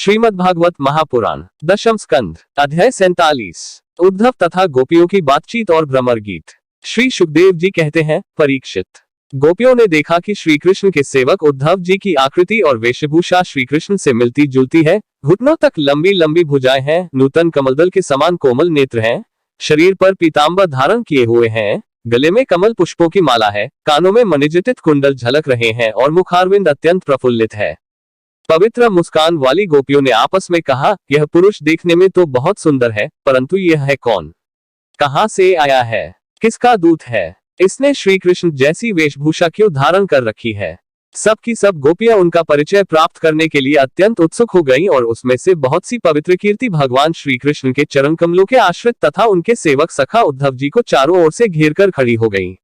श्रीमद्भागवत महापुराण दशम स्कंध अध्याय 47 उद्धव तथा गोपियों की बातचीत और भ्रमर गीत। श्री सुखदेव जी कहते हैं, परीक्षित, गोपियों ने देखा कि श्री कृष्ण के सेवक उद्धव जी की आकृति और वेशभूषा श्री कृष्ण से मिलती जुलती है। घुटनों तक लंबी लंबी भुजाएं हैं, नूतन कमलदल के समान कोमल नेत्र हैं, शरीर पर पीताम्बर धारण किए हुए हैं, गले में कमल पुष्पों की माला है, कानों में मणिजटित कुंडल झलक रहे हैं और मुखारविंद अत्यंत प्रफुल्लित है। पवित्र मुस्कान वाली गोपियों ने आपस में कहा, यह पुरुष देखने में तो बहुत सुंदर है, परंतु यह है कौन? कहां से आया है? किसका दूत है? इसने श्री कृष्ण जैसी वेशभूषा क्यों धारण कर रखी है? सब की सब गोपियां उनका परिचय प्राप्त करने के लिए अत्यंत उत्सुक हो गईं और उसमें से बहुत सी पवित्र कीर्ति भगवान श्री कृष्ण के चरण कमलों के आश्रित तथा उनके सेवक सखा उद्धव जी को चारों ओर से घेर कर खड़ी हो गईं।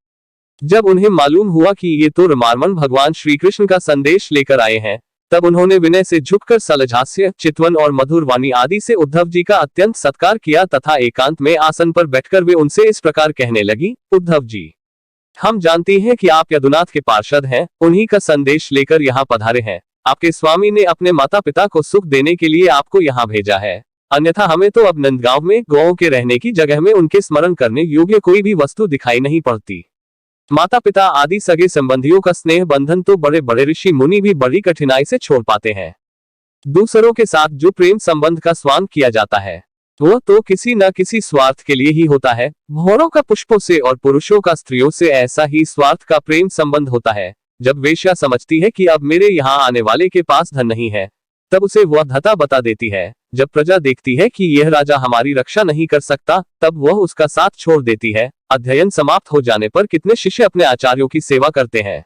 जब उन्हें मालूम हुआ कि ये तो रमारमण भगवान श्री कृष्ण का संदेश लेकर आए हैं, तब उन्होंने विनय से झुककर सलहास्य, चितवन और मधुर वाणी आदि से उद्धव जी का अत्यंत सत्कार किया तथा एकांत में आसन पर बैठकर वे उनसे इस प्रकार कहने लगी, उद्धव जी, हम जानती हैं कि आप यदुनाथ के पार्षद हैं, उन्हीं का संदेश लेकर यहाँ पधारे हैं। आपके स्वामी ने अपने माता पिता को सुख देने के लिए आपको यहाँ भेजा है, अन्यथा हमें तो अब नंदगांव में गौओं के रहने की जगह में उनके स्मरण करने योग्य कोई भी वस्तु दिखाई नहीं पड़ती। माता पिता आदि सगे संबंधियों का स्नेह बंधन तो बड़े बड़े ऋषि मुनि भी बड़ी कठिनाई से छोड़ पाते हैं। दूसरों के साथ जो प्रेम संबंध का स्वांग किया जाता है, वह तो किसी न किसी स्वार्थ के लिए ही होता है। भौरों का पुष्पों से और पुरुषों का स्त्रियों से ऐसा ही स्वार्थ का प्रेम संबंध होता है। जब वेश्या समझती है कि अब मेरे यहाँ आने वाले के पास धन नहीं है, तब उसे वह धता बता देती है। जब प्रजा देखती है कि यह राजा हमारी रक्षा नहीं कर सकता, तब वह उसका साथ छोड़ देती है। अध्ययन समाप्त हो जाने पर कितने शिष्य अपने आचार्यों की सेवा करते हैं।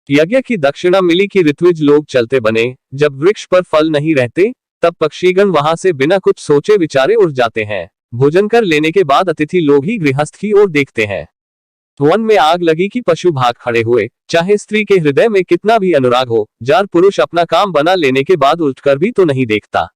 यज्ञ की दक्षिणा मिली कि ऋत्विज लोग चलते बने। जब वृक्ष पर फल नहीं रहते, तब पक्षीगण वहां से बिना कुछ सोचे विचारे उड़ जाते हैं। भोजन कर लेने के बाद अतिथि लोग ही गृहस्थ की ओर देखते हैं। वन में आग लगी कि पशु भाग खड़े हुए। चाहे स्त्री के हृदय में कितना भी अनुराग हो, जार पुरुष अपना काम बना लेने के बाद उठकर भी तो नहीं देखता।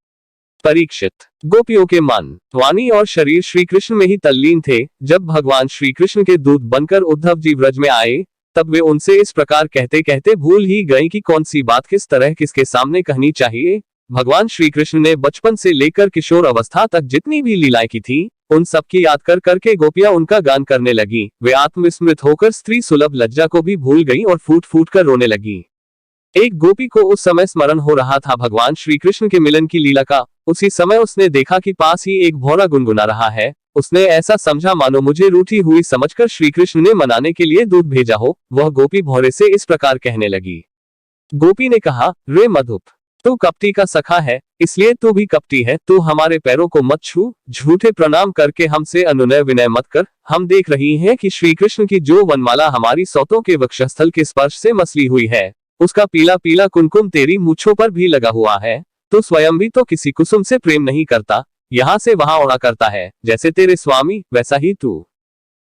परीक्षित, गोपियों के मन, वाणी और शरीर श्री कृष्ण में ही तल्लीन थे। जब भगवान श्री कृष्ण के दूत बनकर उद्धव जी ब्रज में आए, तब वे उनसे इस प्रकार कहते कहते भूल ही गए कि कौन सी बात किस तरह किसके सामने कहनी चाहिए। भगवान श्री कृष्ण ने बचपन से लेकर किशोर अवस्था तक जितनी भी लीलाएं की थी, उन सब की याद कर करके गोपियां उनका गान करने लगी। वे आत्मविस्मृत होकर स्त्री सुलभ लज्जा को भी भूल गईं और फूट फूट कर रोने लगी। एक गोपी को उस समय स्मरण हो रहा था भगवान श्री कृष्ण के मिलन की लीला का। उसी समय उसने देखा कि पास ही एक भौरा गुनगुना रहा है। उसने ऐसा समझा मानो मुझे रूठी हुई समझकर श्री कृष्ण ने मनाने के लिए दूध भेजा हो। वह गोपी भौरे से इस प्रकार कहने लगी। गोपी ने कहा, रे मधुप, तू कपटी का सखा है, इसलिए तू भी कपटी है। तू हमारे पैरों को मत छू, झूठे प्रणाम करके हमसे अनुनय विनय मत कर। हम देख रही हैं कि श्री कृष्ण की जो वनमाला हमारी सौतों के वक्षस्थल के स्पर्श से मसली हुई है, उसका पीला पीला कुमकुम तेरी मूछों पर भी लगा हुआ है। तू स्वयं भी तो किसी कुसुम से प्रेम नहीं करता, यहाँ से वहां उड़ा करता है। जैसे तेरे स्वामी, वैसा ही तू।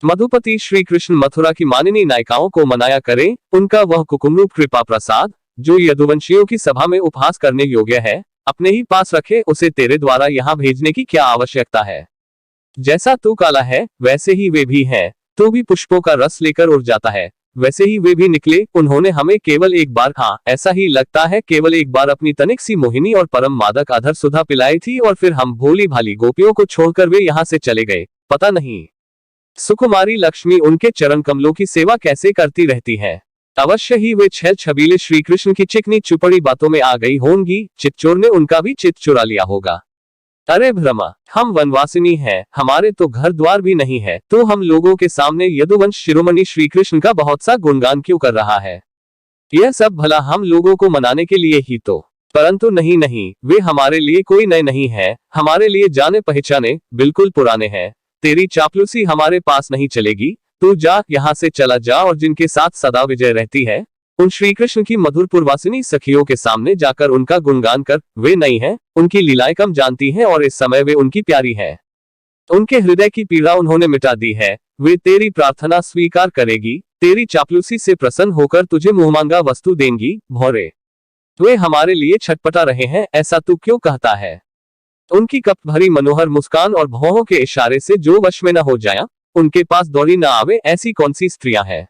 मधुपति श्री कृष्ण मथुरा की मानिनी नायिकाओं को मनाया करे। उनका वह कुकुमरूप कृपा प्रसाद, जो यदुवंशियों की सभा में उपहास करने योग्य है, अपने ही पास रखे। उसे तेरे द्वारा यहाँ भेजने की क्या आवश्यकता है? जैसा तू काला है, वैसे ही वे भी हैं। तू भी पुष्पों का रस लेकर उड़ जाता है, वैसे ही वे भी निकले। उन्होंने हमें केवल एक बार, हाँ ऐसा ही लगता है, केवल एक बार अपनी तनिक सी मोहिनी और परम मादक अधर सुधा पिलाई थी, और फिर हम भोली भाली गोपियों को छोड़कर वे यहाँ से चले गए। पता नहीं सुकुमारी लक्ष्मी उनके चरण कमलों की सेवा कैसे करती रहती है। अवश्य ही वे छल छबीले श्री कृष्ण की चिकनी चुपड़ी बातों में आ गई होंगी। चितचोर ने उनका भी चित चुरा लिया होगा। अरे भ्रमा, हम वनवासिनी हैं, हमारे तो घर द्वार भी नहीं है, तो हम लोगों के सामने यदुवंश शिरोमणि श्री कृष्ण का बहुत सा गुणगान क्यों कर रहा है? यह सब भला हम लोगों को मनाने के लिए ही तो। परंतु नहीं नहीं, वे हमारे लिए कोई नए नहीं है, हमारे लिए जाने पहचाने बिल्कुल पुराने हैं। तेरी चापलूसी हमारे पास नहीं चलेगी। तू जा, यहाँ से चला जा, और जिनके साथ सदा विजय रहती है, उन श्री कृष्ण की मधुर पूर्वासिनी सखियों के सामने जाकर उनका गुणगान कर। वे नई हैं, उनकी लीलाएं कम जानती हैं, और इस समय वे उनकी प्यारी हैं। उनके हृदय की पीड़ा उन्होंने मिटा दी है। वे तेरी प्रार्थना स्वीकार करेगी, तेरी चापलूसी से प्रसन्न होकर तुझे मुहमांगा वस्तु देंगी। भौरे, वे हमारे लिए छटपटा रहे हैं, ऐसा तू क्यों कहता है? उनकी कपट भरी मनोहर मुस्कान और भौहों के इशारे से जो वश में न हो जाया, उनके पास दौड़ी न आवे, ऐसी कौन सी स्त्रियां हैं?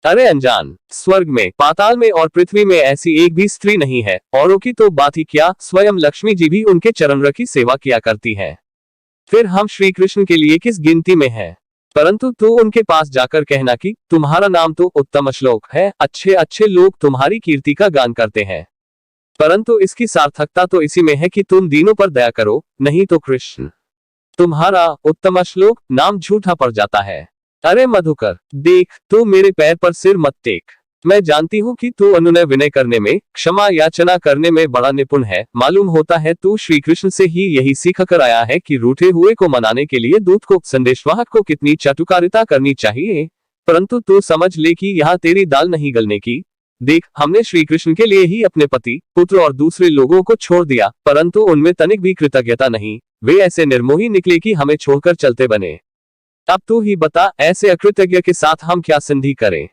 अरे अनजान, स्वर्ग में, पाताल में और पृथ्वी में ऐसी एक भी स्त्री नहीं है। औरों की तो बात ही क्या, स्वयं लक्ष्मी जी भी उनके चरणों की सेवा किया करती है। फिर हम श्री कृष्ण के लिए किस गिनती में हैं? परंतु तू उनके पास जाकर कहना कि तुम्हारा नाम तो उत्तम श्लोक है, अच्छे अच्छे लोग तुम्हारी कीर्ति का गान करते हैं, परंतु इसकी सार्थकता तो इसी में है कि तुम दीनों पर दया करो, नहीं तो कृष्ण तुम्हारा उत्तम श्लोक नाम झूठा पड़ जाता है। अरे मधुकर, देख, तू मेरे पैर पर सिर मत टेक। मैं जानती हूँ कि तू अनुनय विनय करने में, क्षमा याचना करने में बड़ा निपुण है। मालूम होता है तू श्री कृष्ण से ही यही सीख कर आया है कि रूठे हुए को मनाने के लिए दूत को, संदेशवाहक को कितनी चाटुकारिता करनी चाहिए। परंतु तू समझ ले कि यहाँ तेरी दाल नहीं गलने की। देख, हमने श्री कृष्ण के लिए ही अपने पति, पुत्र और दूसरे लोगों को छोड़ दिया, परंतु उनमें तनिक भी कृतज्ञता नहीं। वे ऐसे निर्मोही निकले कि हमें छोड़कर चलते बने। अब तू ही बता, ऐसे अकृतज्ञ के साथ हम क्या संधि करें?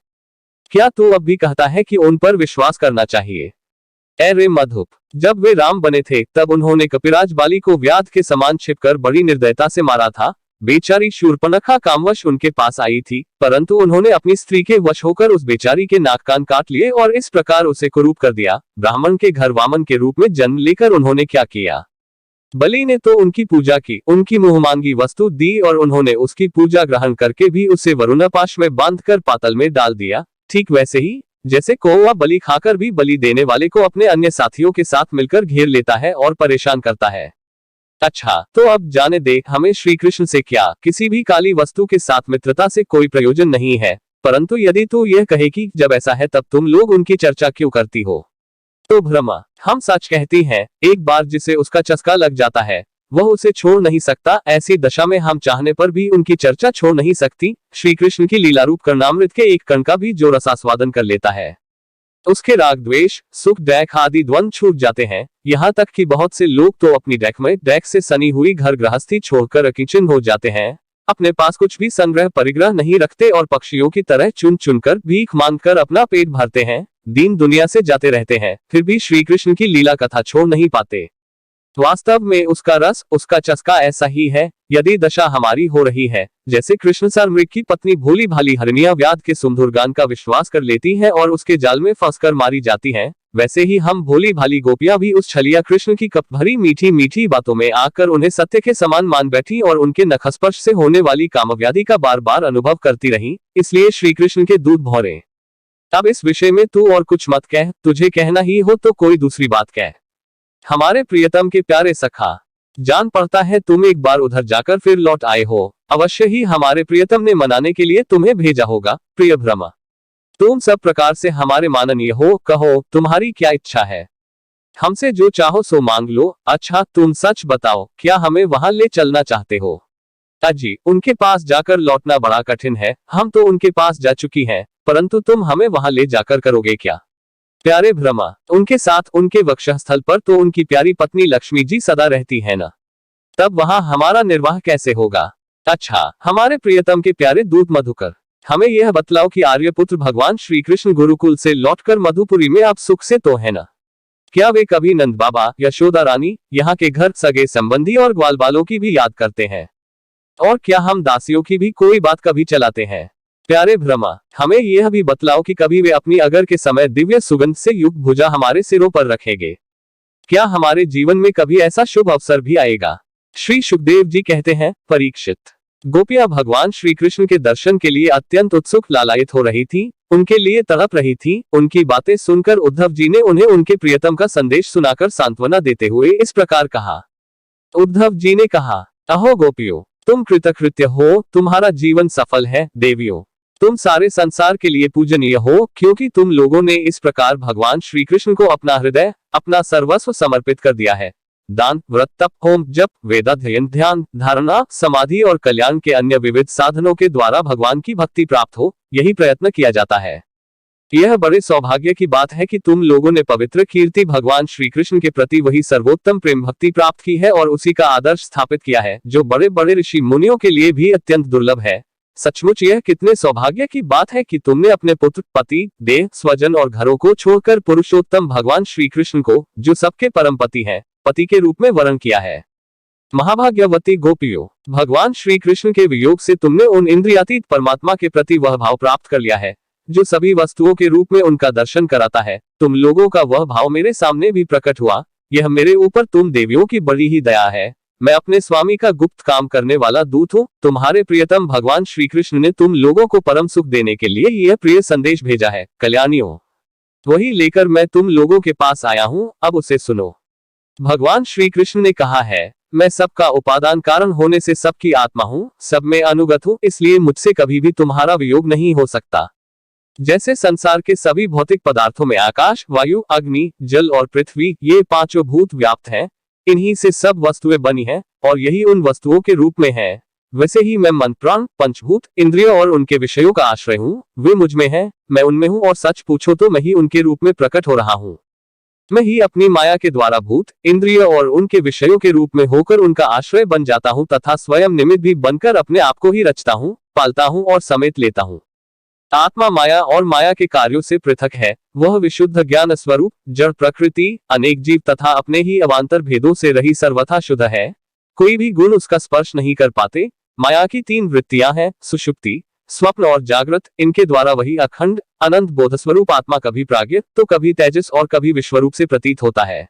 क्या तू अब भी कहता है कि उन पर विश्वास करना चाहिए? अरे मधुप, जब वे राम बने थे तब उन्होंने कपिराज बाली को व्याध के समान छिपकर बड़ी निर्दयता से मारा था। बेचारी शूर्पणखा कामवश उनके पास आई थी, परंतु उन्होंने अपनी स्त्री के वश होकर उस बेचारी के नाक कान काट लिए और इस प्रकार उसे कुरूप कर दिया। ब्राह्मण के घर वामन के रूप में जन्म लेकर उन्होंने क्या किया? बलि ने तो उनकी पूजा की, उनकी मुंह मांगी वस्तु दी और उन्होंने उसकी पूजा ग्रहण करके भी उसे वरुणापाश में बांधकर पातल में डाल दिया। ठीक वैसे ही जैसे कौवा बलि खाकर भी बलि देने वाले को अपने अन्य साथियों के साथ मिलकर घेर लेता है और परेशान करता है। अच्छा, तो अब जाने दे, हमें श्री कृष्ण से क्या, किसी भी काली वस्तु के साथ मित्रता से कोई प्रयोजन नहीं है। परंतु यदि तू यह कहे कि जब ऐसा है तब तुम लोग उनकी चर्चा क्यों करती हो, तो भ्रमा, हम सच कहती हैं, एक बार जिसे उसका चस्का लग जाता है वह उसे छोड़ नहीं सकता। ऐसी दशा में हम चाहने पर भी उनकी चर्चा छोड़ नहीं सकती। श्री कृष्ण की लीला रूप कर्णामृत के एक कण का भी जो रसास्वादन कर लेता है, उसके राग द्वेष सुख डैक आदि द्वंद छूट जाते हैं। यहाँ तक कि बहुत से लोग तो अपनी डैक से सनी हुई घर गृहस्थी छोड़कर अकिंचन हो जाते हैं, अपने पास कुछ भी संग्रह परिग्रह नहीं रखते और पक्षियों की तरह चुन चुनकर भीख मांगकर अपना पेट भरते हैं, दीन दुनिया से जाते रहते हैं, फिर भी श्री कृष्ण की लीला कथा छोड़ नहीं पाते। वास्तव में उसका रस, उसका चस्का ऐसा ही है। यदि दशा हमारी हो रही है जैसे कृष्ण मृग की पत्नी भोली भाली हरनिया व्याध के सुमधुर गान का विश्वास कर लेती है और उसके जाल में फंसकर मारी जाती हैं, वैसे ही हम भोली भाली गोपियां भी उस छलिया कृष्ण की कप भरी मीठी मीठी बातों में आकर उन्हें सत्य के समान मान बैठी और उनके नखस्पर्श से होने वाली कामव्याधि का बार बार अनुभव करती रही। इसलिए श्री कृष्ण के दूध भौरे। अब इस विषय में तू और कुछ मत कह, तुझे कहना ही हो तो कोई दूसरी बात कह। हमारे प्रियतम के प्यारे सखा, जान पड़ता है तुम एक बार उधर जाकर फिर लौट आए हो। अवश्य ही हमारे प्रियतम ने मनाने के लिए तुम्हें भेजा होगा। प्रिय भ्रमा, तुम सब प्रकार से हमारे माननीय हो, कहो तुम्हारी क्या इच्छा है? हमसे जो चाहो सो मांग लो। अच्छा, तुम सच बताओ, क्या हमें वहां ले चलना चाहते हो? अजी, उनके पास जाकर लौटना बड़ा कठिन है। हम तो उनके पास जा चुकी हैं, परंतु तुम हमें वहां ले जाकर करोगे क्या? प्यारे भ्रमा, उनके साथ उनके वक्षस्थल पर तो उनकी प्यारी पत्नी लक्ष्मी जी सदा रहती है ना, तब वहां हमारा निर्वाह कैसे होगा? अच्छा, हमारे प्रियतम के प्यारे दूत मधुकर, हमें यह बतलाओ कि आर्यपुत्र भगवान श्री कृष्ण गुरुकुल से लौटकर मधुपुरी में आप सुख से तो है ना? क्या वे कभी नंद बाबा, यशोदा रानी, यहाँ के घर सगे संबंधी और ग्वाल बालों की भी याद करते हैं? और क्या हम दासियों की भी कोई बात कभी चलाते हैं? प्यारे भ्रमा, हमें यह भी बतलाओ कि कभी वे अपनी अगर के समय दिव्य सुगंध से युक्त भुजा हमारे सिरों पर रखेंगे? क्या हमारे जीवन में कभी ऐसा शुभ अवसर भी आएगा? श्री सुखदेव जी कहते हैं, परीक्षित, गोपियां भगवान श्री कृष्ण के दर्शन के लिए अत्यंत उत्सुक लालायित हो रही थी, उनके लिए तड़प रही थी। उनकी बातें सुनकर उद्धव जी ने उन्हें उनके प्रियतम का संदेश सुनाकर सांत्वना देते हुए इस प्रकार कहा। उद्धव जी ने कहा, अहो गोपियों, तुम कृतकृत्य हो, तुम्हारा जीवन सफल है। देवियों, तुम सारे संसार के लिए पूजनीय हो, क्योंकि तुम लोगों ने इस प्रकार भगवान श्री कृष्ण को अपना हृदय, अपना सर्वस्व समर्पित कर दिया है। दान, व्रत, तप, होम, जप, वेदाध्ययन, ध्यान, धारणा, समाधि और कल्याण के अन्य विविध साधनों के द्वारा भगवान की भक्ति प्राप्त हो, यही प्रयत्न किया जाता है। यह बड़े सौभाग्य की बात है कि तुम लोगों ने पवित्र कीर्ति भगवान श्री कृष्ण के प्रति वही सर्वोत्तम प्रेम भक्ति प्राप्त की है और उसी का आदर्श स्थापित किया है, जो बड़े बड़े ऋषि मुनियों के लिए भी अत्यंत दुर्लभ है। सचमुच यह कितने सौभाग्य की बात है कि तुमने अपने पुत्र, पति, देह, स्वजन और घरों को छोड़कर पुरुषोत्तम भगवान श्री कृष्ण को, जो सबके परम पति है, पति के रूप में वरण किया है। महाभाग्यवती गोपियों, भगवान श्री कृष्ण के वियोग से तुमने उन इंद्रियातीत परमात्मा के प्रति वह भाव प्राप्त कर लिया है जो सभी वस्तुओं के रूप में उनका दर्शन कराता है। तुम लोगों का वह भाव मेरे सामने भी प्रकट हुआ। यह मेरे ऊपर तुम देवियों की बड़ी ही दया है। मैं अपने स्वामी का गुप्त काम करने वाला दूत हूँ। तुम्हारे प्रियतम भगवान श्री कृष्ण ने तुम लोगों को परम सुख देने के लिए यह प्रिय संदेश भेजा है। कल्याणियों, वही लेकर मैं तुम लोगों के पास आया हूँ, अब उसे सुनो। भगवान श्री कृष्ण ने कहा है, मैं सबका उपादान कारण होने से सबकी आत्मा हूँ, सब में अनुगत हूँ, इसलिए मुझसे कभी भी तुम्हारा वियोग नहीं हो सकता। जैसे संसार के सभी भौतिक पदार्थों में आकाश, वायु, अग्नि, जल और पृथ्वी ये पांचों भूत व्याप्त हैं, इन्हीं से सब वस्तुएं बनी हैं और यही उन वस्तुओं के रूप में है, वैसे ही मैं मन, प्राण, पंचभूत, इंद्रियों और उनके विषयों का आश्रय हूँ। वे मुझ में हैं, मैं उनमें हूँ, और सच पूछो तो मैं ही उनके रूप में प्रकट हो रहा हूँ। मैं ही अपनी माया के द्वारा भूत, इंद्रिय और उनके विषयों के रूप में होकर उनका आश्रय बन जाता हूँ तथा स्वयं निमित्त भी बनकर अपने आप को ही रचता हूँ, पालता हूँ और समेट लेता हूँ। आत्मा माया और माया के कार्यों से पृथक है। वह विशुद्ध ज्ञान स्वरूप, जड़ प्रकृति, अनेक जीव तथा अपने ही अवांतर भेदों से रही सर्वथा शुद्ध है। कोई भी गुण उसका स्पर्श नहीं कर पाते। माया की तीन वृत्तियां हैं, सुषुप्ति, स्वप्न और जागृत। इनके द्वारा वही अखंड अनंत बोधस्वरूप आत्मा कभी प्राज्ञ तो कभी तेजस और कभी विश्वरूप से प्रतीत होता है।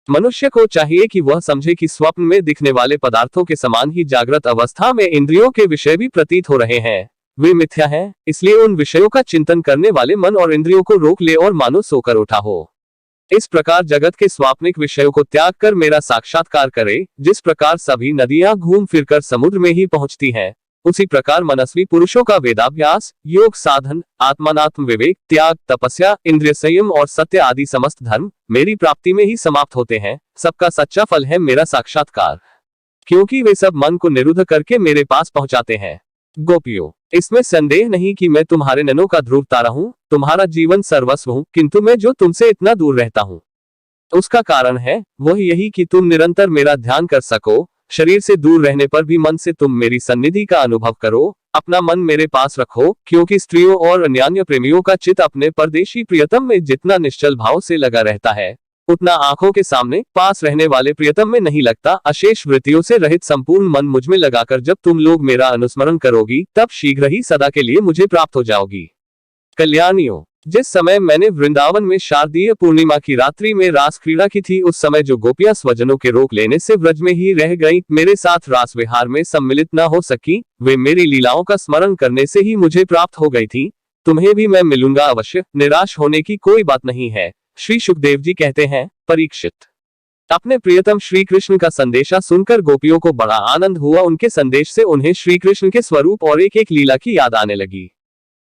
मनुष्य को चाहिए कि वह समझे कि स्वप्न में दिखने वाले पदार्थों के समान ही जागृत अवस्था में इंद्रियों के विषय भी प्रतीत हो रहे हैं। वे मिथ्या हैं, इसलिए उन विषयों का चिंतन करने वाले मन और इंद्रियों को रोक ले और मानो सोकर उठा हो। इस प्रकार जगत के स्वाप्निक विषयों को त्याग कर मेरा साक्षात्कार करे। जिस प्रकार सभी नदियां घूम फिरकर समुद्र में ही पहुंचती हैं, उसी प्रकार मनस्वी पुरुषों का वेदाभ्यास, योग साधन, आत्मानात्म विवेक, त्याग, तपस्या, इंद्रिय संयम और सत्य आदि समस्त धर्म मेरी प्राप्ति में ही समाप्त होते हैं। सबका सच्चा फल है मेरा साक्षात्कार, क्योंकि वे सब मन को निरुद्ध करके मेरे पास पहुंचाते हैं। गोपियों, इसमें संदेह नहीं कि मैं तुम्हारे नैनों का ध्रुव तारा हूँ, तुम्हारा जीवन सर्वस्व हूँ, किंतु मैं जो तुमसे इतना दूर रहता हूँ उसका कारण है वह यही कि तुम निरंतर मेरा ध्यान कर सको। शरीर से दूर रहने पर भी मन से तुम मेरी सन्निधि का अनुभव करो। अपना मन मेरे पास रखो, क्योंकि स्त्रियों और अन्यान्य प्रेमियों का चित्त अपने परदेशी प्रियतम में जितना निश्चल भाव से लगा रहता है, उतना आंखों के सामने पास रहने वाले प्रियतम में नहीं लगता। अशेष वृत्तियों से रहित संपूर्ण मन मुझ में लगाकर जब तुम लोग मेरा अनुस्मरण करोगी, तब शीघ्र ही सदा के लिए मुझे प्राप्त हो जाओगी। कल्याणियों, जिस समय मैंने वृंदावन में शारदीय पूर्णिमा की रात्रि में रास क्रीड़ा की थी, उस समय जो गोपियां स्वजनों के रोक लेने से व्रज में ही रह गईं, मेरे साथ रास विहार में सम्मिलित न हो सकी, वे मेरी लीलाओं का स्मरण करने से ही मुझे प्राप्त हो गई थी। तुम्हें भी मैं मिलूंगा अवश्य, निराश होने की कोई बात नहीं है। श्री सुखदेव जी कहते हैं, परीक्षित, अपने प्रियतम श्री कृष्ण का संदेशा सुनकर गोपियों को बड़ा आनंद हुआ। उनके संदेश से उन्हें श्री कृष्ण के स्वरूप और एक एक लीला की याद आने लगी।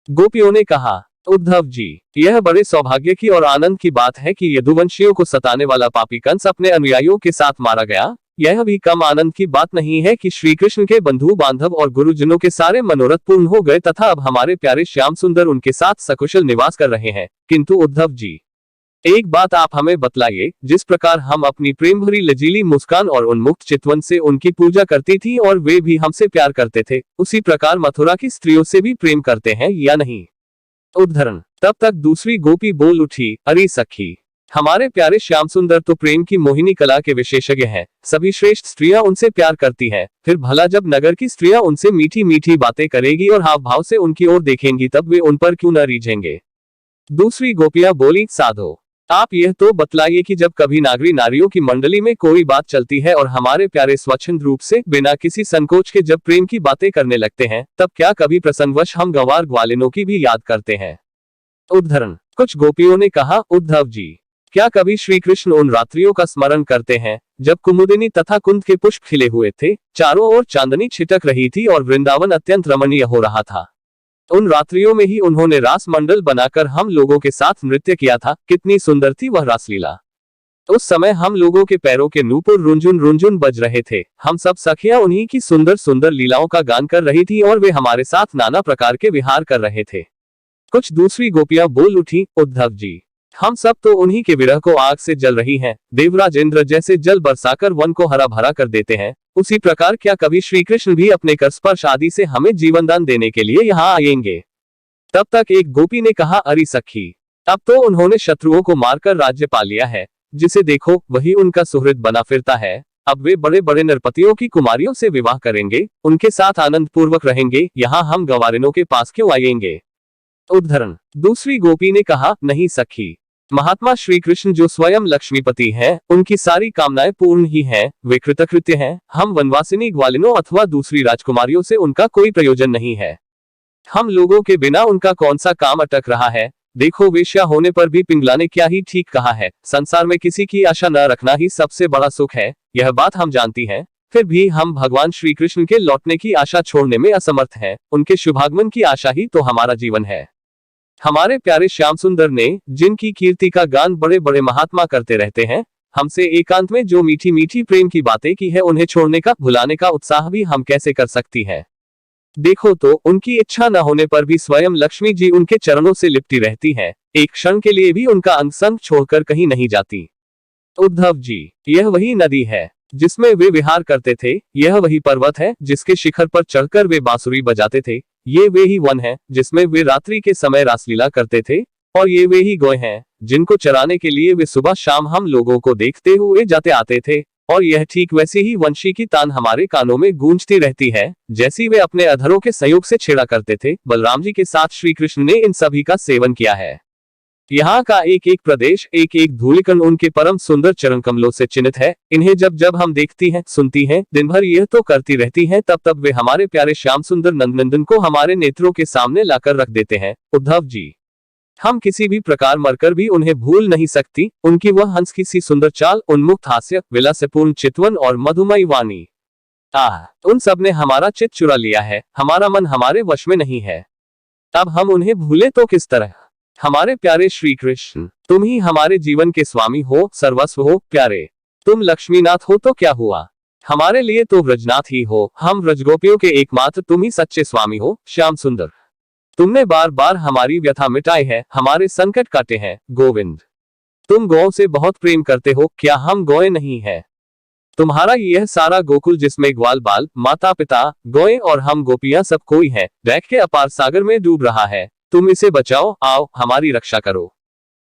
गोपियों ने कहा, उद्धव जी, यह बड़े सौभाग्य की और आनंद की बात है कि यदुवंशियों को सताने वाला पापी कंस अपने अनुयायियों के साथ मारा गया। यह भी कम आनंद की बात नहीं है कि श्री कृष्ण के बंधु बांधव और गुरुजनों के सारे मनोरथ पूर्ण हो गए तथा अब हमारे प्यारे श्याम सुंदर उनके साथ सकुशल निवास कर रहे हैं। किंतु उद्धव जी, एक बात आप हमें बतलाइए, जिस प्रकार हम अपनी प्रेम भरी लजीली मुस्कान और उन्मुक्त चितवन से उनकी पूजा करती थी और वे भी हमसे प्यार करते थे, उसी प्रकार मथुरा की स्त्रियों से भी प्रेम करते हैं या नहीं? उद्धरण। तब तक दूसरी गोपी बोल उठी, अरे सखी, हमारे प्यारे श्याम सुंदर तो प्रेम की मोहिनी कला के विशेषज्ञ हैं। सभी श्रेष्ठ स्त्रियां उनसे प्यार करती हैं। फिर भला जब नगर की स्त्रियां उनसे मीठी मीठी बातें करेगी और हाव भाव से उनकी ओर देखेंगी, तब वे उन पर क्यों न रीझेंगे? दूसरी गोपियां बोली, साधो, आप यह तो बतलाइए कि जब कभी नागरी नारियों की मंडली में कोई बात चलती है और हमारे प्यारे स्वच्छंद रूप से बिना किसी संकोच के जब प्रेम की बातें करने लगते हैं, तब क्या कभी प्रसंगवश हम गंवार ग्वालिनों की भी याद करते हैं? उद्धरण। कुछ गोपियों ने कहा, उद्धव जी, क्या कभी श्री कृष्ण उन रात्रियों का स्मरण करते हैं जब कुमुदिनी तथा कुंद के पुष्प खिले हुए थे, चारों ओर चांदनी छिटक रही थी और वृंदावन अत्यंत रमणीय हो रहा था? उन रात्रियों में ही उन्होंने रास मंडल बनाकर हम लोगों के साथ नृत्य किया था। कितनी सुंदर थी वह रासलीला। उस समय हम लोगों के पैरों के नूपुर रुंझुन रुंझुन बज रहे थे। हम सब सखियां उन्हीं की सुंदर सुंदर लीलाओं का गान कर रही थी और वे हमारे साथ नाना प्रकार के विहार कर रहे थे। कुछ दूसरी गोपियां बोल उठी, उद्धव जी, हम सब तो उन्हीं के विरह को आग से जल रही हैं। देवराज इंद्र जैसे जल बरसाकर वन को हरा भरा कर देते हैं, उसी प्रकार क्या कभी श्री कृष्ण भी अपने कर स्पर्श आदि से हमें जीवन दान देने के लिए यहाँ आएंगे? तब तक एक गोपी ने कहा, अरे सखी, अब तो उन्होंने शत्रुओं को मारकर राज्य पा लिया है। जिसे देखो वही उनका सुहृद बना फिरता है। अब वे बड़े बड़े नरपतियों की कुमारियों से विवाह करेंगे, उनके साथ आनंद पूर्वक रहेंगे। यहाँ हम गंवारिनों के पास क्यों आएंगे? उद्धरण। दूसरी गोपी ने कहा, नहीं सखी, महात्मा श्री कृष्ण जो स्वयं लक्ष्मीपति हैं, उनकी सारी कामनाएं पूर्ण ही हैं, वे कृतकृत्य हैं। हम वनवासिनी ग्वालिनों अथवा दूसरी राजकुमारियों से उनका कोई प्रयोजन नहीं है। हम लोगों के बिना उनका कौन सा काम अटक रहा है। देखो, वेश्या होने पर भी पिंगलाने क्या ही ठीक कहा है। संसार में किसी की आशा न रखना ही सबसे बड़ा सुख है, यह बात हम जानती हैं। फिर भी हम भगवान श्री कृष्ण के लौटने की आशा छोड़ने में असमर्थ हैं। उनके शुभागमन की आशा ही तो हमारा जीवन है। हमारे प्यारे श्याम सुंदर ने, जिनकी कीर्ति का गान बड़े बड़े महात्मा करते रहते हैं, हमसे एकांत में जो मीठी मीठी प्रेम की बातें की है, उन्हें छोड़ने का, भुलाने का उत्साह भी हम कैसे कर सकती हैं। देखो तो, उनकी इच्छा न होने पर भी स्वयं लक्ष्मी जी उनके चरणों से लिपटी रहती हैं, एक क्षण के लिए भी उनका अंग संग छोड़कर कहीं नहीं जाती। उद्धव जी, यह वही नदी है जिसमें वे विहार करते थे, यह वही पर्वत है जिसके शिखर पर चढ़कर वे बांसुरी बजाते थे, ये वे ही वन है जिसमें वे रात्रि के समय रासलीला करते थे, और ये वे ही गौए हैं जिनको चराने के लिए वे सुबह शाम हम लोगों को देखते हुए जाते आते थे। और यह ठीक वैसी ही वंशी की तान हमारे कानों में गूंजती रहती है, जैसी वे अपने अधरों के संयोग से छेड़ा करते थे। बलराम जी के साथ श्री कृष्ण ने इन सभी का सेवन किया है। यहाँ का एक एक प्रदेश, एक एक धूलिकण उनके परम सुंदर चरण कमलों से चिन्हित है। इन्हें जब जब हम देखती हैं, सुनती हैं, दिन भर यह तो करती रहती हैं, तब तब वे हमारे प्यारे श्याम सुंदर नंदनंदन को हमारे नेत्रों के सामने लाकर रख देते हैं। उद्धव जी, हम किसी भी प्रकार मरकर भी उन्हें भूल नहीं सकती। उनकी वह हंस की सी सुंदर चाल, उन्मुक्त हास्य, विलासपूर्ण चितवन और मधुमयी वाणी, उन सब ने हमारा चित्त चुरा लिया है। हमारा मन हमारे वश में नहीं है। अब हम उन्हें भूले तो किस तरह। हमारे प्यारे श्री कृष्ण, तुम ही हमारे जीवन के स्वामी हो, सर्वस्व हो। प्यारे, तुम लक्ष्मीनाथ हो तो क्या हुआ, हमारे लिए तो व्रजनाथ ही हो। हम व्रजगोपियों के एकमात्र तुम ही सच्चे स्वामी हो। श्याम सुंदर, तुमने बार बार हमारी व्यथा मिटाई है, हमारे संकट काटे हैं। गोविंद, तुम गौ से बहुत प्रेम करते हो, क्या हम गौएं नहीं है। तुम्हारा यह सारा गोकुल जिसमें ग्वाल बाल, माता पिता, गौएं और हम गोपियां सब कोई है, दैख के अपार सागर में डूब रहा है। तुम इसे बचाओ, आओ हमारी रक्षा करो।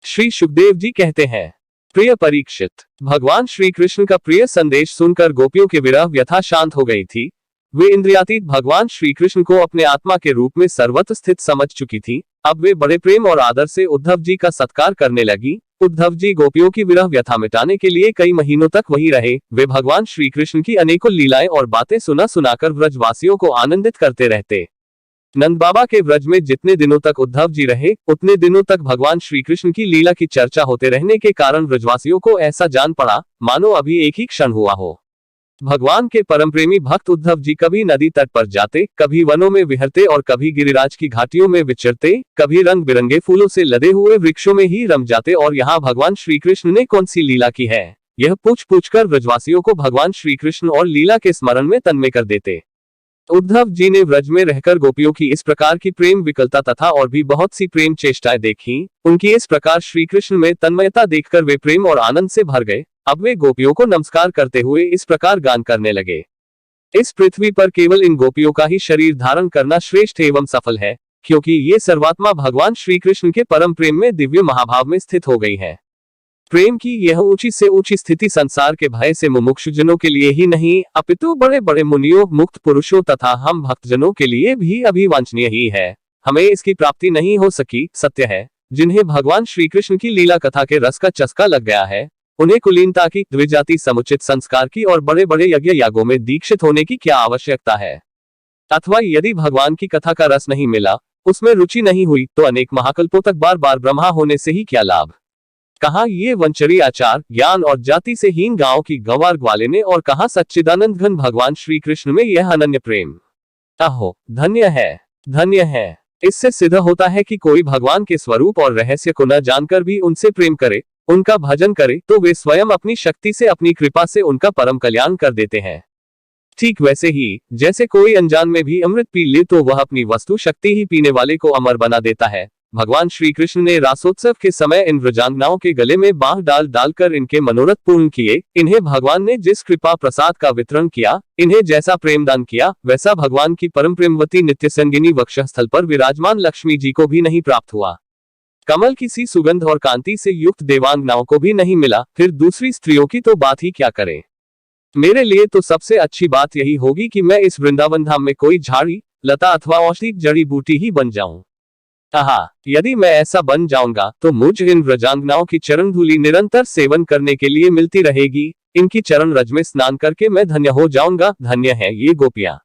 श्री सुखदेव जी कहते हैं, प्रिय परीक्षित, भगवान श्री कृष्ण का प्रिय संदेश सुनकर गोपियों के विरह व्यथा शांत हो गई थी। वे इंद्रियातीत भगवान श्री कृष्ण को अपने आत्मा के रूप में सर्वत्र स्थित समझ चुकी थी। अब वे बड़े प्रेम और आदर से उद्धव जी का सत्कार करने लगी। उद्धव जी गोपियों की विरह व्यथा मिटाने के लिए कई महीनों तक वहीं रहे। वे भगवान श्री कृष्ण की अनेकों लीलाएं और बातें सुना सुनाकर व्रजवासियों को आनंदित करते रहते। नंद बाबा के व्रज में जितने दिनों तक उद्धव जी रहे, उतने दिनों तक भगवान श्री कृष्ण की लीला की चर्चा होते रहने के कारण व्रजवासियों को ऐसा जान पड़ा मानो अभी एक ही क्षण हुआ हो। भगवान के परम प्रेमी भक्त उद्धव जी कभी नदी तट पर जाते, कभी वनों में विहरते और कभी गिरिराज की घाटियों में विचरते, कभी रंग बिरंगे फूलों से लदे हुए वृक्षों में ही रम जाते और यहाँ भगवान श्री कृष्ण ने कौन सी लीला की है, यह पूछ पूछ कर व्रजवासियों को भगवान श्री कृष्ण और लीला के स्मरण में तन्मय कर देते। उद्धव जी ने व्रज में रहकर गोपियों की इस प्रकार की प्रेम विकलता तथा और भी बहुत सी प्रेम चेष्टाएं देखी। उनकी इस प्रकार श्री कृष्ण में तन्मयता देखकर वे प्रेम और आनंद से भर गए। अब वे गोपियों को नमस्कार करते हुए इस प्रकार गान करने लगे, इस पृथ्वी पर केवल इन गोपियों का ही शरीर धारण करना श्रेष्ठ एवं सफल है, क्योंकि ये सर्वात्मा भगवान श्री कृष्ण के परम प्रेम में दिव्य महाभाव में स्थित हो गई है। प्रेम की यह ऊंची से ऊंची स्थिति संसार के भय से मुमुक्षुजनों के लिए ही नहीं, अपितु बड़े बड़े मुनियों, मुक्त पुरुषों तथा हम भक्तजनों के लिए भी अभिवांछनीय ही है। हमें इसकी प्राप्ति नहीं हो सकी। सत्य है, जिन्हें भगवान श्री कृष्ण की लीला कथा के रस का चस्का लग गया है, उन्हें कुलीनता की, द्विजाति समुचित संस्कार की और बड़े बड़े यज्ञ यागों में दीक्षित होने की क्या आवश्यकता है। अथवा यदि भगवान की कथा का रस नहीं मिला, उसमें रुचि नहीं हुई, तो अनेक महाकल्पों तक बार बार ब्रह्मा होने से ही क्या लाभ। कहाँ ये वंचरी आचार, ज्ञान और जाति से हीन गांव की गंवार ग्वालिने, और कहाँ सच्चिदानंद घन भगवान श्री कृष्ण में यह अनन्य प्रेम। अहो धन्य है, धन्य है। इससे सिद्ध होता है कि कोई भगवान के स्वरूप और रहस्य को न जानकर भी उनसे प्रेम करे, उनका भजन करे, तो वे स्वयं अपनी शक्ति से, अपनी कृपा से उनका परम कल्याण कर देते हैं। ठीक वैसे ही जैसे कोई अनजान में भी अमृत पी ले तो वह अपनी वस्तु शक्ति ही पीने वाले को अमर बना देता है। भगवान श्री कृष्ण ने रासोत्सव के समय इन व्रजांगनाओं के गले में बांह डाल डालकर इनके मनोरथ पूर्ण किए। इन्हें भगवान ने जिस कृपा प्रसाद का वितरण किया, इन्हें जैसा प्रेम दान किया, वैसा भगवान की परम प्रेमवती नित्य संगिनी वक्षस्थल पर विराजमान लक्ष्मी जी को भी नहीं प्राप्त हुआ। कमल की सी सुगंध और कांति से युक्त देवांगनाओं को भी नहीं मिला, फिर दूसरी स्त्रियों की तो बात ही क्या करें। मेरे लिए तो सबसे अच्छी बात यही होगी कि मैं इस वृंदावन धाम में कोई झाड़ी, लता अथवा औषधि जड़ी बूटी ही बन जाऊं। कहा, यदि मैं ऐसा बन जाऊंगा तो मुझ इन व्रजांगनाओं की चरण धूलि निरंतर सेवन करने के लिए मिलती रहेगी। इनकी चरण रज में स्नान करके मैं धन्य हो जाऊंगा। धन्य है ये गोपियां।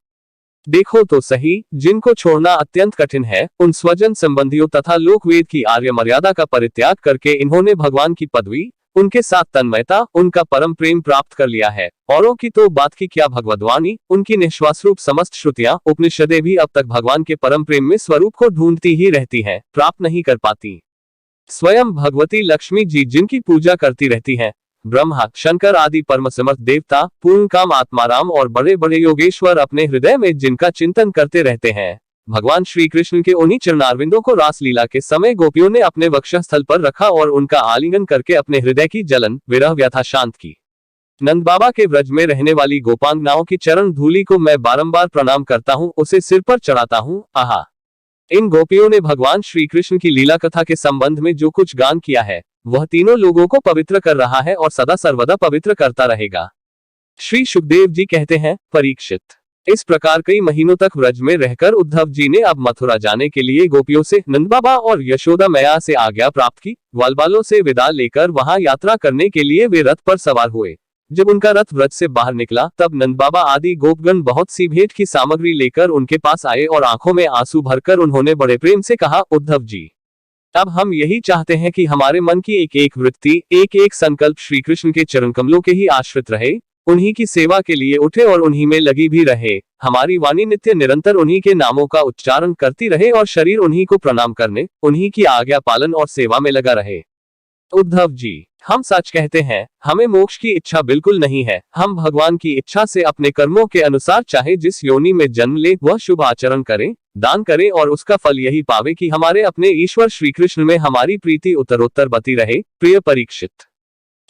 देखो तो सही, जिनको छोड़ना अत्यंत कठिन है, उन स्वजन संबंधियों तथा लोकवेद की आर्य मर्यादा का परित्याग करके इन्होंने भगवान की पदवी, उनके साथ तन्मयता, उनका परम प्रेम प्राप्त कर लिया है। औरों की तो बात की क्या भगवद्वाणी, उनकी निश्वास रूप समस्त श्रुतियां, उपनिषदें भी अब तक भगवान के परम प्रेम में स्वरूप को ढूंढती ही रहती हैं, प्राप्त नहीं कर पाती। स्वयं भगवती लक्ष्मी जी जिनकी पूजा करती रहती हैं, ब्रह्मा, शंकर आदि परम समर्थ देवता, पूर्ण काम आत्माराम और बड़े बड़े योगेश्वर अपने हृदय में जिनका चिंतन करते रहते हैं, भगवान श्री कृष्ण के उन्हीं चरणारविंदों को रासलीला के समय गोपियों ने अपने वक्षस्थल पर रखा और उनका आलिंगन करके अपने हृदय की जलन, विरह, व्यथा शांत की। नंद बाबा के व्रज में रहने वाली गोपांगनाओं की चरण धूलि को मैं बारंबार प्रणाम करता हूँ, उसे सिर पर चढ़ाता हूँ। आहा, इन गोपियों ने भगवान श्री कृष्ण की लीला कथा के संबंध में जो कुछ गान किया है, वह तीनों लोगों को पवित्र कर रहा है और सदा सर्वदा पवित्र करता रहेगा। श्री सुखदेव जी कहते हैं, परीक्षित, इस प्रकार कई महीनों तक व्रज में रहकर उद्धव जी ने अब मथुरा जाने के लिए गोपियों से, नंद बाबा और यशोदा मैया से आज्ञा प्राप्त की। ग्वालबालों से विदा लेकर वहां यात्रा करने के लिए वे रथ पर सवार हुए। जब उनका रथ व्रज से बाहर निकला, तब नंद बाबा आदि गोपगण बहुत सी भेंट की सामग्री लेकर उनके पास आए और आंखों में आंसू भरकर उन्होंने बड़े प्रेम से कहा, उद्धव जी, अब हम यही चाहते हैं कि हमारे मन की एक एक वृत्ति, एक एक संकल्प श्री कृष्ण के चरण कमलों के ही आश्रित रहे, उन्हीं की सेवा के लिए उठे और उन्हीं में लगी भी रहे। हमारी वाणी नित्य निरंतर उन्हीं के नामों का उच्चारण करती रहे और शरीर उन्हीं को प्रणाम करने, उन्हीं की आज्ञा पालन और सेवा में लगा रहे। उद्धव जी, हम सच कहते हैं, हमें मोक्ष की इच्छा बिल्कुल नहीं है। हम भगवान की इच्छा से अपने कर्मों के अनुसार चाहे जिस योनि में जन्म ले, वह शुभ आचरण करें, दान करें और उसका फल यही पावे कि हमारे अपने ईश्वर श्री कृष्ण में हमारी प्रीति उत्तरोत्तर बती रहे। प्रिय परीक्षित,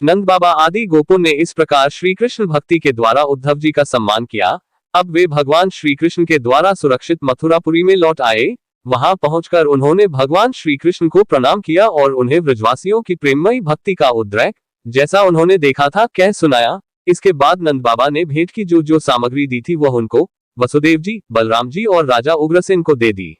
नंद बाबा आदि गोपों ने इस प्रकार श्री कृष्ण भक्ति के द्वारा उद्धव जी का सम्मान किया। अब वे भगवान श्री कृष्ण के द्वारा सुरक्षित मथुरापुरी में लौट आए। वहां पहुंचकर उन्होंने भगवान श्री कृष्ण को प्रणाम किया और उन्हें ब्रजवासियों की प्रेममयी भक्ति का उद्रेक, जैसा उन्होंने देखा था, कह सुनाया। इसके बाद नंद बाबा ने भेंट की जो जो सामग्री दी थी वह उनको वसुदेव जी, बलराम जी और राजा उग्रसेन को दे दी।